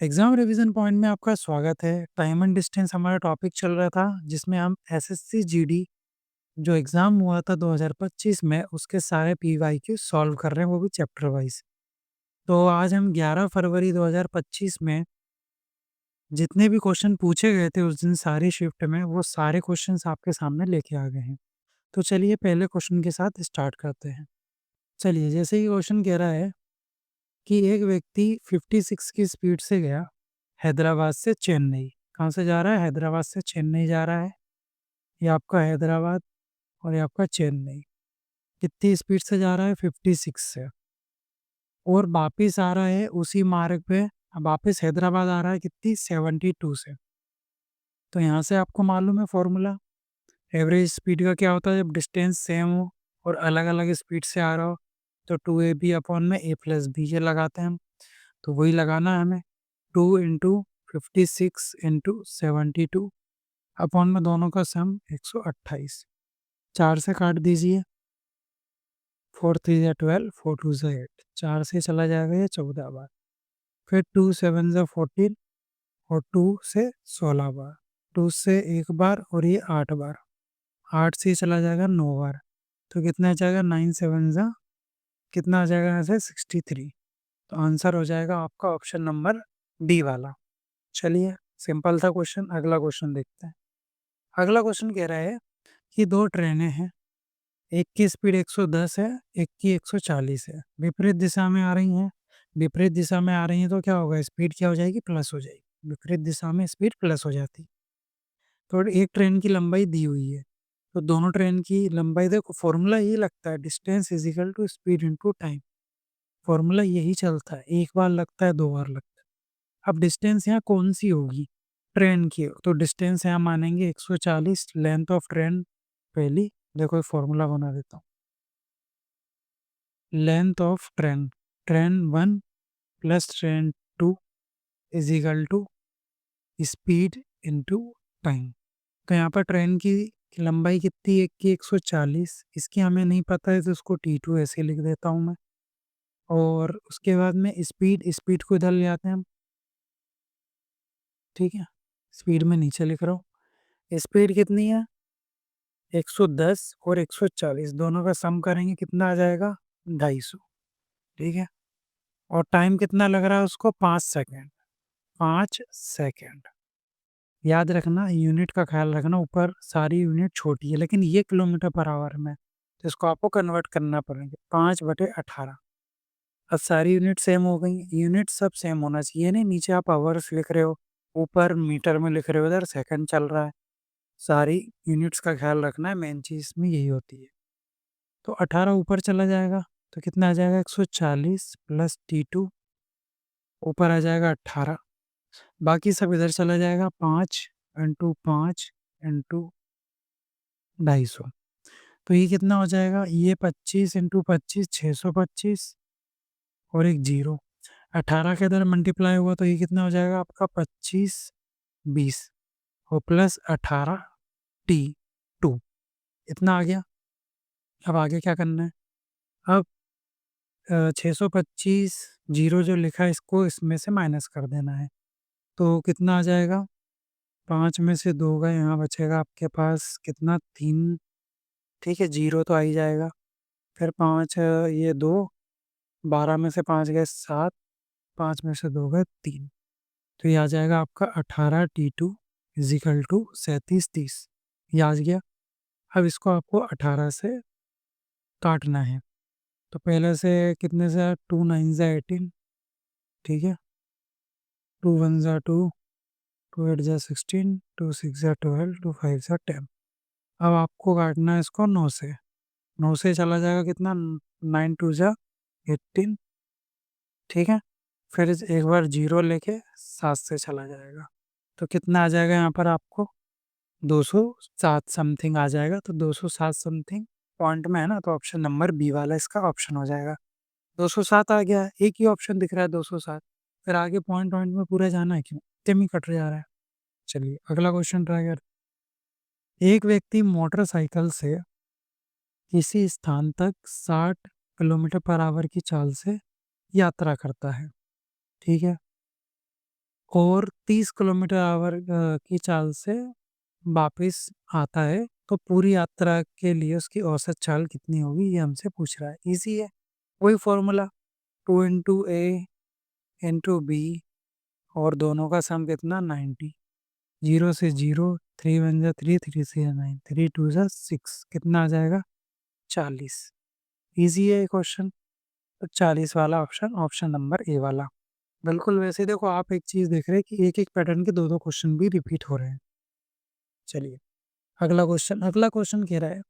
Exam revision point में आपका स्वागत है। टाइम एंड डिस्टेंस हमारा टॉपिक चल रहा था, जिसमें हम एसएससी जीडी जो एग्जाम हुआ था 2025 में, उसके सारे पीवाईक्यू सॉल्व कर रहे हैं, वो भी चैप्टर वाइज। तो आज हम 11 फरवरी 2025 में जितने भी क्वेश्चन पूछे गए थे उस दिन सारी शिफ्ट में, वो सारे क्वेश्चंस आपके सामने लेके आ गए हैं। तो चलिए पहले क्वेश्चन के साथ स्टार्ट करते हैं। चलिए, जैसे ही क्वेश्चन कह रहा है कि एक व्यक्ति 56 की स्पीड से गया हैदराबाद से चेन्नई। कहाँ से जा रहा है? हैदराबाद से चेन्नई जा रहा है। ये आपका हैदराबाद और ये आपका चेन्नई। कितनी स्पीड से जा रहा है? 56 से। और वापिस आ रहा है उसी मार्ग पे, वापिस हैदराबाद आ रहा है कितनी? 72 से। तो यहाँ से आपको मालूम है फॉर्मूला, एवरेज स्पीड का क्या होता है जब डिस्टेंस सेम हो और अलग अलग स्पीड से आ रहा हो। तो 2ab अपॉन में a प्लस बी, ये लगाते हैं हम। तो वही लगाना है हमें। 2 इंटू 56 इंटू 72 अपॉन में दोनों का सम 128। 4 से काट दीजिए। 4 3 या 12, 4 2 से 8। 4 से चला जाएगा ये 14 बार। फिर 2 7 से 14 और 2 से 16 बार। 2 से एक बार और ये 8 बार। 8 से चला जाएगा 9 बार। तो कितना आ जाएगा? 9 7 जा कितना आ जाएगा यहाँ से? 63। तो आंसर हो जाएगा आपका ऑप्शन नंबर डी वाला। चलिए, सिंपल था क्वेश्चन। अगला क्वेश्चन देखते हैं। अगला क्वेश्चन कह रहा है कि दो ट्रेनें हैं, एक की स्पीड 110 है, एक की 140 है, विपरीत दिशा में आ रही हैं। विपरीत दिशा में आ रही हैं तो क्या होगा? स्पीड क्या हो जाएगी? प्लस हो जाएगी। विपरीत दिशा में स्पीड प्लस हो जाती। तो एक ट्रेन की लंबाई दी हुई है, तो दोनों ट्रेन की लंबाई देखो, फॉर्मूला यही लगता है, distance is equal to speed into time. Formula यही चलता है, एक बार लगता है, दो बार लगता है। अब डिस्टेंस यहाँ कौन सी होगी? ट्रेन की। तो डिस्टेंस यहाँ मानेंगे 140, लेंथ ऑफ ट्रेन पहली। देखो एक फॉर्मूला बना देता हूँ। Length of train, train 1 plus train 2 is equal to speed into time. तो यहाँ पर ट्रेन की लंबाई कितनी है? एक की 140, इसकी हमें नहीं पता है तो इसको T2 ऐसे लिख देता हूँ मैं। और उसके बाद में स्पीड, स्पीड को इधर ले आते हैं हम। ठीक है, स्पीड में नीचे लिख रहा हूँ। स्पीड कितनी है? 110 और 140 दोनों का सम करेंगे, कितना आ जाएगा? 250। ठीक है, और टाइम कितना लग रहा है उसको? 5 सेकेंड। 5 सेकेंड। याद रखना, यूनिट का ख्याल रखना, ऊपर सारी यूनिट छोटी है लेकिन ये किलोमीटर पर आवर में, तो इसको आपको कन्वर्ट करना पड़ेगा। 5/18। अब सारी यूनिट सेम हो गई। यूनिट सब सेम होना चाहिए, नहीं नीचे आप आवर्स लिख रहे हो, ऊपर मीटर में लिख रहे हो, इधर सेकंड चल रहा है। सारी यूनिट्स का ख्याल रखना है, मेन चीज़ में यही होती है। तो 18 ऊपर चला जाएगा तो कितना आ जाएगा? 140 प्लस T2 ऊपर आ जाएगा 18। बाकी सब इधर चला जाएगा। 5 इंटू 5 इंटू 250। तो ये कितना हो जाएगा? ये 25 इंटू 25 625 और एक जीरो। 18 के अंदर मल्टीप्लाई हुआ तो ये कितना हो जाएगा आपका? 25 20 और प्लस 18 T2। इतना आ गया। अब आगे क्या करना है? अब 625 जीरो जो लिखा है इसको इसमें से माइनस कर देना है। तो कितना आ जाएगा? 5 में से 2 गए, यहाँ बचेगा आपके पास कितना? 3। ठीक है, जीरो तो आ ही जाएगा। फिर 5 ये 2, 12 में से 5 गए 7, 5 में से 2 गए 3। तो ये आ जाएगा आपका 18 T2 इजिकल टू 37 30। ये आ गया। अब इसको आपको 18 से काटना है। तो पहले से कितने से? 2 9 ज़ा 18। ठीक है, 2 1 ज़ा 2, 2 8 ज़ा 16, 2 6 ज़ा 12, 2 5 ज़ा 10। अब आपको काटना है इसको 9 से। 9 से चला जाएगा कितना? 9 2 ज़ा 18। ठीक है, फिर एक बार जीरो लेके 7 से चला जाएगा। तो कितना आ जाएगा यहाँ पर आपको? 207 समथिंग आ जाएगा। तो 207 समथिंग पॉइंट में है ना, तो ऑप्शन नंबर बी वाला इसका ऑप्शन हो जाएगा। 207 आ गया, एक ही ऑप्शन दिख रहा है 207। फिर आगे पॉइंट पॉइंट में पूरा जाना है क्यों? इतने में कट जा रहा है। चलिए अगला क्वेश्चन ट्राई कर। एक व्यक्ति मोटरसाइकिल से किसी स्थान तक 60 किलोमीटर पर आवर की चाल से यात्रा करता है। ठीक है, और 30 किलोमीटर आवर की चाल से वापस आता है, तो पूरी यात्रा के लिए उसकी औसत चाल कितनी होगी, ये हमसे पूछ रहा है। ईज़ी है, वही फ़ॉर्मूला 2 इंटू ए इंटू बी और दोनों का सम कितना 90। 0 से 0, 3 1 जा 3, 3 से 9, 3 2 जा 6, कितना आ जाएगा 40। ईज़ी है ये क्वेश्चन। तो 40 वाला ऑप्शन, ऑप्शन नंबर ए वाला। बिल्कुल, वैसे देखो आप एक चीज़ देख रहे हैं कि एक-एक पैटर्न के 2-2 क्वेश्चन भी रिपीट हो रहे हैं। चलिए, अगला क्वेश्चन कह रहा है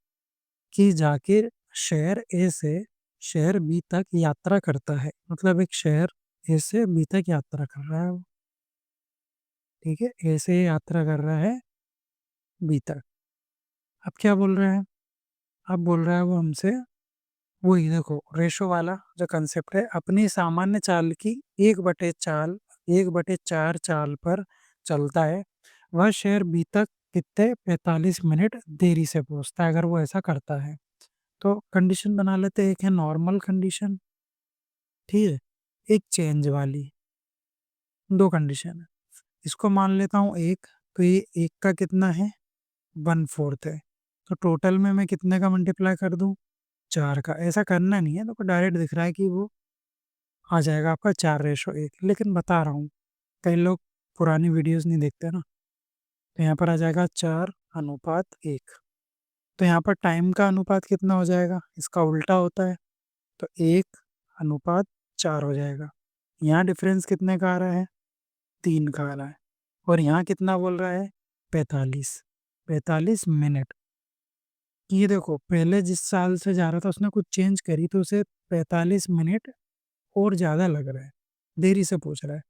कि जाकिर शहर ए से शहर बी तक यात्रा करता है। मतलब एक शहर ए से बी तक यात्रा कर रहा है वो, ठीक है? ए से यात्रा कर रहा है बी तक। अब क्या बोल रहा है? अब बोल रहा है वो हमसे, वही देखो रेशो वाला जो कंसेप्ट है, अपनी सामान्य चाल की 1/4 चाल पर चलता है। वह शहर बी तक कितने 45 मिनट देरी से पहुँचता है, अगर वो ऐसा करता है। तो कंडीशन बना लेते हैं, एक है नॉर्मल कंडीशन, ठीक है? एक चेंज वाली, 2 कंडीशन है। इसको मान लेता हूँ 1, तो ये 1 का कितना है 1/4 है। तो टोटल में मैं कितने का मल्टीप्लाई कर दूँ 4 का। ऐसा करना नहीं है, तो डायरेक्ट दिख रहा है कि वो आ जाएगा आपका 4:1। लेकिन बता रहा हूँ, कई लोग पुरानी वीडियोज़ नहीं देखते ना, तो यहाँ पर आ जाएगा 4:1। तो यहाँ पर टाइम का अनुपात कितना हो जाएगा? इसका उल्टा होता है, तो 1:4 हो जाएगा। यहाँ डिफ़रेंस कितने का आ रहा है? 3 का आ रहा है। और यहाँ कितना बोल रहा है? 45, 45 मिनट। ये देखो पहले जिस साल से जा रहा था उसने कुछ चेंज करी, तो उसे 45 मिनट और ज़्यादा लग रहा है, देरी से पूछ रहा है।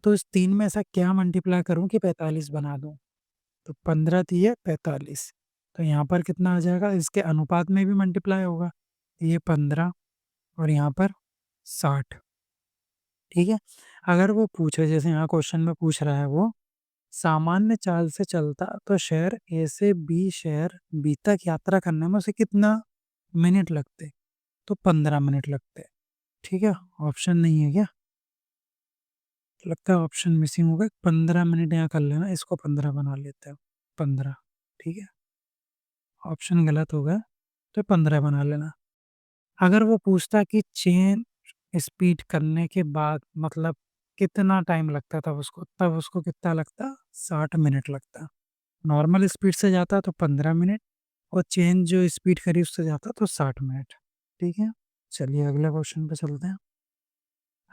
तो इस 3 में ऐसा क्या मल्टीप्लाई करूँ कि 45 बना दूँ? तो 15 तिये 45, तो यहाँ पर कितना आ जाएगा? इसके अनुपात में भी मल्टीप्लाई होगा। ये 15 और यहाँ पर 60, ठीक है? अगर वो पूछे, जैसे यहाँ क्वेश्चन में पूछ रहा है वो, सामान्य चाल से चलता तो शहर ए से बी शहर बी तक यात्रा करने में उसे कितना मिनट लगते? तो 15 मिनट लगते। ठीक है? ऑप्शन नहीं है क्या? लगता है ऑप्शन मिसिंग हो गया। 15 मिनट यहाँ कर लेना, इसको 15 बना लेते हैं। 15, ठीक है? ऑप्शन गलत हो गया, तो 15 बना लेना। अगर वो पूछता कि चेन स्पीड करने के बाद मतलब कितना टाइम लगता तब उसको, तब उसको कितना लगता? 60 मिनट लगता। नॉर्मल स्पीड से जाता तो 15 मिनट और चेंज जो स्पीड करी उससे जाता तो 60 मिनट। ठीक है? चलिए अगले क्वेश्चन पे चलते हैं।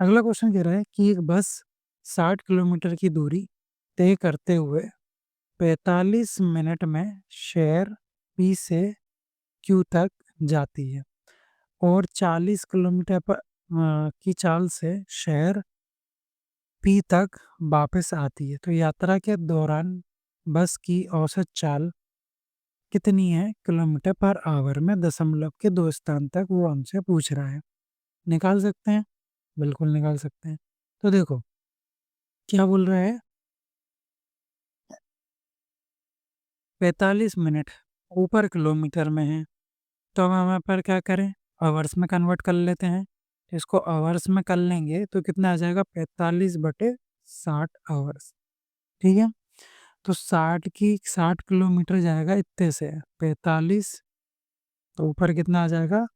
अगला क्वेश्चन कह रहा है कि एक बस 60 किलोमीटर की दूरी तय करते हुए 45 मिनट में शहर पी से क्यू तक जाती है और 40 किलोमीटर पर की चाल से शहर पी तक वापस आती है। तो यात्रा के दौरान बस की औसत चाल कितनी है किलोमीटर पर आवर में? दशमलव के 2 स्थान तक वो हमसे पूछ रहा है। निकाल सकते हैं? बिल्कुल निकाल सकते हैं। तो देखो, क्या बोल रहा है? 45 मिनट ऊपर किलोमीटर में है, तो अब हम यहाँ पर क्या करें? आवर्स में कन्वर्ट कर लेते हैं। तो इसको आवर्स में कर लेंगे तो कितना आ जाएगा? 45/60 आवर्स, ठीक है? तो 60 किलोमीटर जाएगा इतने से, 45, तो ऊपर कितना आ जाएगा?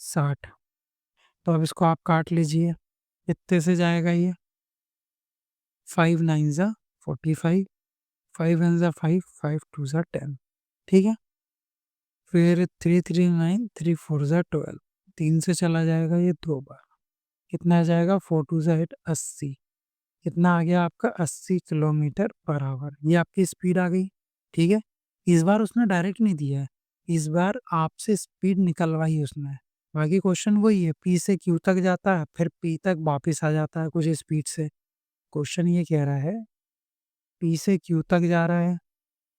60। तो अब इसको आप काट लीजिए, इतने से जाएगा ये, 5 9 ज़ा 45, 5 1 ज़ा 5, 5 2 ज़ा 10, ठीक है? फिर 3 3 9, 3 4 ज़ा 12, 3 से चला जाएगा ये 2 बार, कितना आ जाएगा? 4 2 ज़ा 8, 80। कितना आ गया आपका? 80 किलोमीटर पर आवर। ये आपकी स्पीड आ गई, ठीक है? इस बार उसने डायरेक्ट नहीं दिया है, इस बार आपसे स्पीड निकलवाई उसने। बाकी क्वेश्चन वही है, पी से क्यू तक जाता है, फिर पी तक वापस आ जाता है कुछ स्पीड से। क्वेश्चन ये कह रहा है, पी से क्यू तक जा रहा है,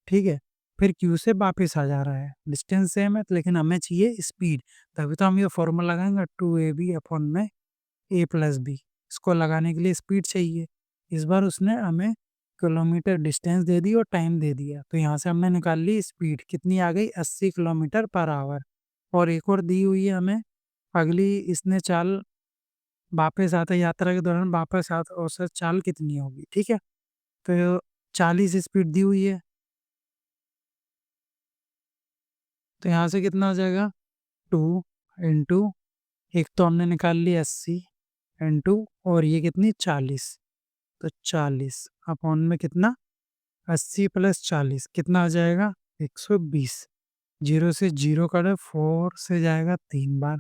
ठीक है? फिर क्यू से वापस आ जा रहा है। डिस्टेंस सेम है, लेकिन हमें चाहिए स्पीड, तभी तो हम ये फ़ॉर्मूला लगाएँगे 2ab अपॉन में a प्लस बी। इसको लगाने के लिए स्पीड चाहिए। इस बार उसने हमें किलोमीटर डिस्टेंस दे दी और टाइम दे दिया, तो यहाँ से हमने निकाल ली स्पीड, कितनी आ गई? 80 किलोमीटर पर आवर। और एक और दी हुई है हमें, अगली इसने चाल वापस आते यात्रा के दौरान वापस आते औसत चाल कितनी होगी, ठीक है? तो 40 स्पीड दी हुई है, तो यहाँ से कितना हो जाएगा 2 इंटू एक तो हमने निकाल ली 80 इंटू और ये कितनी 40, तो 40 अपॉन में कितना 80 प्लस 40 कितना आ जाएगा 120। 0 से 0 कटे 4 से जाएगा 3 बार,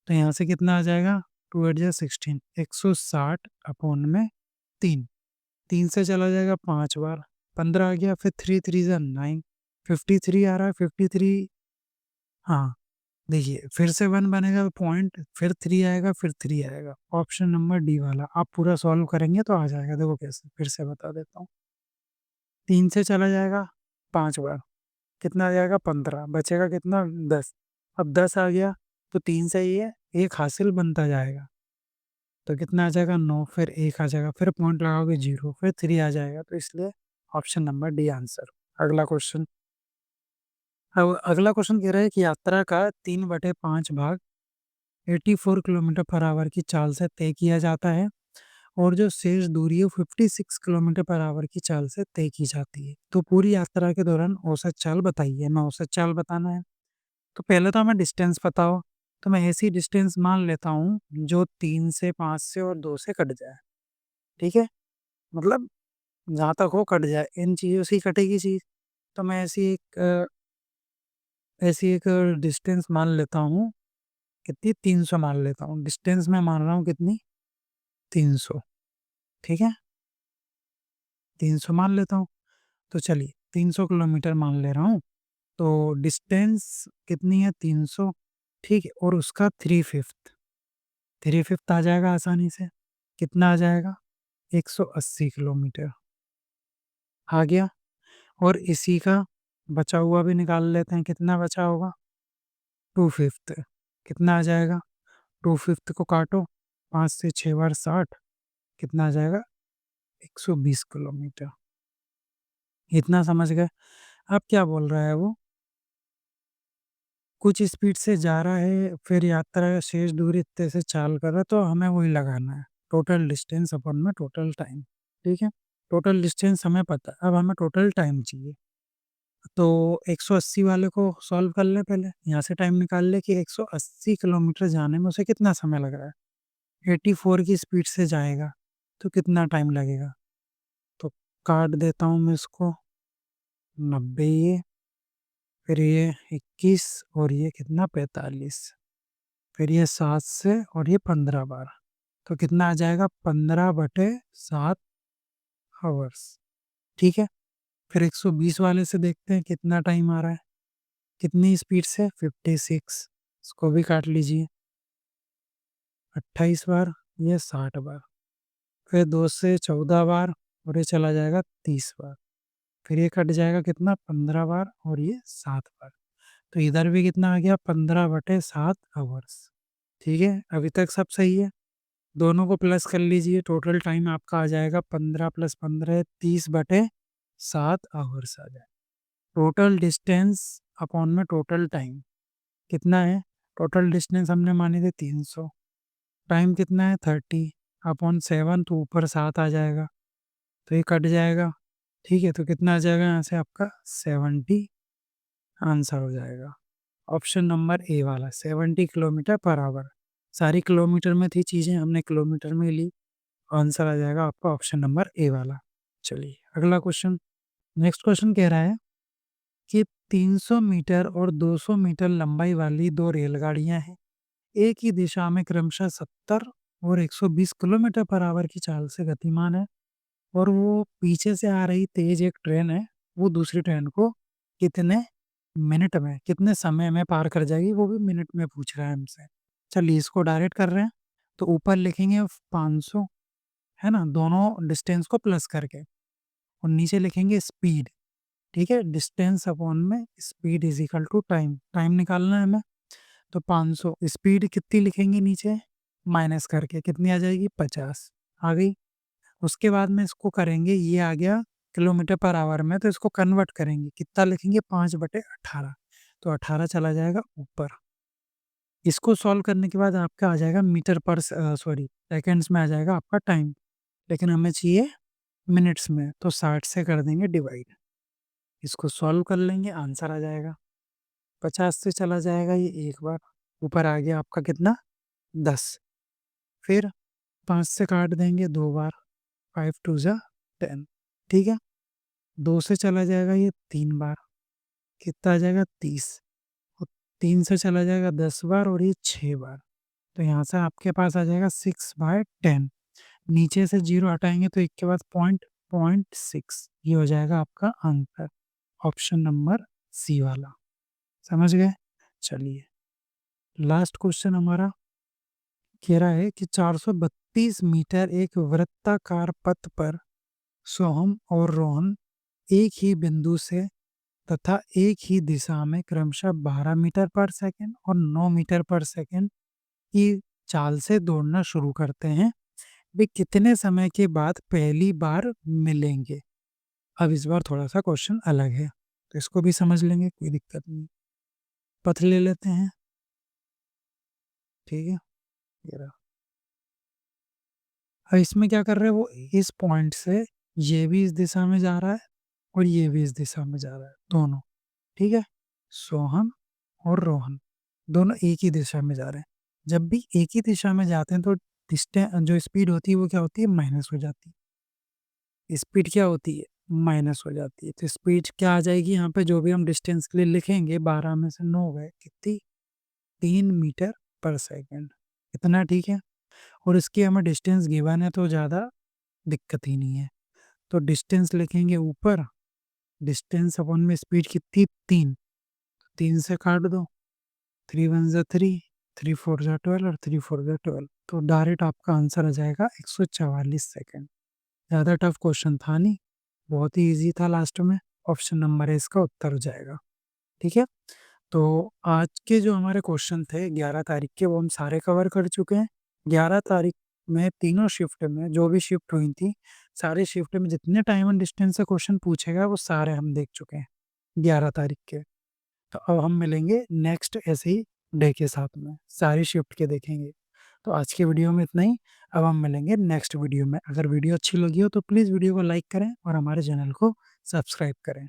तो यहाँ से कितना आ जाएगा 2 8 जा 16 160 अपॉन में 3। 3 से चला जाएगा 5 बार, 15 आ गया, फिर 3 3 जा 9 53 आ रहा है 53। हाँ, देखिए फिर से 1 बनेगा पॉइंट, फिर 3 आएगा, फिर 3 आएगा। ऑप्शन नंबर डी वाला आप पूरा सॉल्व करेंगे तो आ जाएगा। देखो कैसे, फिर से बता देता हूँ। 3 से चला जाएगा 5 बार, कितना आ जाएगा 15, बचेगा कितना 10। अब 10 आ गया तो 3 से ये 1 हासिल बनता जाएगा, तो कितना आ जाएगा 9, फिर 1 आ जाएगा, फिर पॉइंट लगाओगे 0, फिर 3 आ जाएगा, तो इसलिए ऑप्शन नंबर डी आंसर। अगला क्वेश्चन। अब अगला क्वेश्चन कह रहा है कि यात्रा का 3/5 भाग 84 किलोमीटर पर आवर की चाल से तय किया जाता है और जो शेष दूरी है 56 किलोमीटर पर आवर की चाल से तय की जाती है। तो पूरी यात्रा के दौरान औसत चाल बताइए। हमें औसत चाल बताना है, तो पहले तो हमें डिस्टेंस पता हो, तो मैं ऐसी डिस्टेंस मान लेता हूँ जो 3 से 5 से और 2 से कट जाए, ठीक है? मतलब जहाँ तक हो कट जाए, इन चीज़ों से ही कटेगी चीज़। तो मैं ऐसी एक डिस्टेंस मान लेता हूँ, कितनी 300 मान लेता हूँ। डिस्टेंस मैं मान रहा हूँ कितनी 300, ठीक है? 300 मान लेता हूँ। तो चलिए 300 किलोमीटर मान ले रहा हूँ। तो डिस्टेंस कितनी है 300, ठीक है? और उसका 3/5 आ जाएगा आसानी से। कितना आ जाएगा 180 किलोमीटर आ गया। और इसी का बचा हुआ भी निकाल लेते हैं, कितना बचा होगा 2/5 कितना आ जाएगा 2/5 को काटो, 5 से 6 बार 60, कितना आ जाएगा 120 किलोमीटर। इतना समझ गए? अब क्या बोल रहा है वो, कुछ स्पीड से जा रहा है, फिर यात्रा का शेष दूरी इतने से चाल कर रहा है, तो हमें वही लगाना है, टोटल डिस्टेंस अपॉन में टोटल टाइम, ठीक है? टोटल डिस्टेंस हमें पता है, अब हमें टोटल टाइम चाहिए। तो 180 वाले को सॉल्व कर लें पहले, यहाँ से टाइम निकाल ले कि 180 किलोमीटर जाने में उसे कितना समय लग रहा है। 84 की स्पीड से जाएगा, तो कितना टाइम लगेगा? तो काट देता हूँ मैं इसको, 90 ये, फिर ये 21 और ये कितना 45, फिर ये 7 से और ये 15 बार, तो कितना आ जाएगा 15/7 आवर्स, ठीक है? फिर 120 वाले से देखते हैं कितना टाइम आ रहा है, कितनी स्पीड से 56, इसको भी काट लीजिए, 28 बार, ये 60 बार, फिर 2 से 14 बार और ये चला जाएगा 30 बार, फिर ये कट जाएगा कितना 15 बार और ये 7 बार, तो इधर भी कितना आ गया 15/7 आवर्स, ठीक है? अभी तक सब सही है। दोनों को प्लस कर लीजिए, टोटल टाइम आपका आ जाएगा 15 + 15 30/7 आवर्स आ जाए। टोटल डिस्टेंस अपॉन में टोटल टाइम कितना है? टोटल डिस्टेंस हमने मानी थी 300, टाइम कितना है 30 अपॉन 7, तो ऊपर 7 आ जाएगा, तो ये कट जाएगा, ठीक है? तो कितना आ जाएगा यहाँ से आपका 70 आंसर हो जाएगा। ऑप्शन नंबर ए वाला 70 किलोमीटर पर आवर। सारी किलोमीटर में थी चीज़ें, हमने किलोमीटर में ली, आंसर आ जाएगा आपका ऑप्शन नंबर ए वाला। चलिए अगला क्वेश्चन। नेक्स्ट क्वेश्चन कह रहा है कि 300 मीटर और 200 मीटर लंबाई वाली दो रेलगाड़ियां हैं, एक ही दिशा में क्रमशः 70 और 120 किलोमीटर पर आवर की चाल से गतिमान है, और वो पीछे से आ रही तेज एक ट्रेन है, वो दूसरी ट्रेन को कितने मिनट में, कितने समय में पार कर जाएगी, वो भी मिनट में पूछ रहा है हमसे। चलिए इसको डायरेक्ट कर रहे हैं, तो ऊपर लिखेंगे 500, है ना, दोनों डिस्टेंस को प्लस करके, और नीचे लिखेंगे स्पीड, ठीक है? डिस्टेंस अपॉन में speed is equal to time, time निकालना है हमें, तो 500 स्पीड कितनी लिखेंगे नीचे माइनस करके, कितनी आ जाएगी 50 आ गई। उसके बाद में इसको करेंगे, ये आ गया किलोमीटर पर आवर में, तो इसको कन्वर्ट करेंगे, कितना लिखेंगे 5/18, तो 18 चला जाएगा ऊपर, इसको सॉल्व करने के बाद आपका आ जाएगा मीटर पर सॉरी सेकंड्स में आ जाएगा आपका टाइम, लेकिन हमें चाहिए मिनट्स में, तो 60 से कर देंगे डिवाइड। इसको सॉल्व कर लेंगे, आंसर आ जाएगा 50 से चला जाएगा ये एक बार, ऊपर आ गया आपका कितना 10, फिर 5 से काट देंगे 2 बार, 5 टू ज़ा 10, ठीक है। 2 से चला जाएगा ये 3 बार, कितना आ जाएगा 30, और 3 से चला जाएगा 10 बार और ये 6 बार, तो यहाँ से आपके पास आ जाएगा 6/10। नीचे से 0 हटाएँगे तो 1 के बाद पॉइंट, 0.6 ये हो जाएगा आपका आंसर, ऑप्शन नंबर सी वाला। समझ गए? चलिए, लास्ट क्वेश्चन हमारा कह रहा है कि 432 मीटर एक वृत्ताकार पथ पर सोहम और रोहन एक ही बिंदु से तथा एक ही दिशा में क्रमशः 12 मीटर पर सेकंड और 9 मीटर पर सेकंड की चाल से दौड़ना शुरू करते हैं। वे कितने समय के बाद पहली बार मिलेंगे? अब इस बार थोड़ा-सा क्वेश्चन अलग है, तो इसको भी समझ लेंगे, कोई दिक्कत नहीं। पथ ले लेते हैं, ठीक है? ये रहा। अब इसमें क्या कर रहे हैं वो, इस पॉइंट से ये भी इस दिशा में जा रहा है और ये भी इस दिशा में जा रहा है, दोनों, ठीक है? सोहम और रोहन दोनों एक ही दिशा में जा रहे हैं। जब भी एक ही दिशा में जाते हैं तो जो स्पीड होती है वो क्या होती है, माइनस हो जाती है। स्पीड क्या होती है, माइनस हो जाती है। तो स्पीड क्या आ जाएगी यहाँ पे, जो भी हम डिस्टेंस के लिए लिखेंगे, 12 में से 9 गए, कितनी, 3 मीटर पर सेकंड, इतना, ठीक है। और इसकी हमें डिस्टेंस गिवन है तो ज़्यादा दिक्कत ही नहीं है। तो डिस्टेंस लिखेंगे ऊपर, डिस्टेंस अपॉन में स्पीड कितनी, 3, 3 से काट दो, 3 वन ज़ा 3, 3 फोर ज़ा 12 और 3 फोर ज़ा 12, तो डायरेक्ट आपका आंसर आ जाएगा 144 सेकंड। ज़्यादा टफ क्वेश्चन था नहीं, बहुत ही ईज़ी था लास्ट में, ऑप्शन नंबर ए इसका उत्तर हो जाएगा, ठीक है। तो आज के जो हमारे क्वेश्चन थे 11 तारीख के, वो हम सारे कवर कर चुके हैं। 11 तारीख में तीनों शिफ्ट में जो भी शिफ्ट हुई थी, सारी शिफ्ट में जितने टाइम एंड डिस्टेंस से क्वेश्चन पूछेगा वो सारे हम देख चुके हैं 11 तारीख के। तो अब हम मिलेंगे नेक्स्ट ऐसे ही डे के साथ में, सारी शिफ्ट के देखेंगे। तो आज के वीडियो में इतना ही, अब हम मिलेंगे नेक्स्ट वीडियो में। अगर वीडियो अच्छी लगी हो तो प्लीज़ वीडियो को लाइक करें और हमारे चैनल को सब्सक्राइब करें।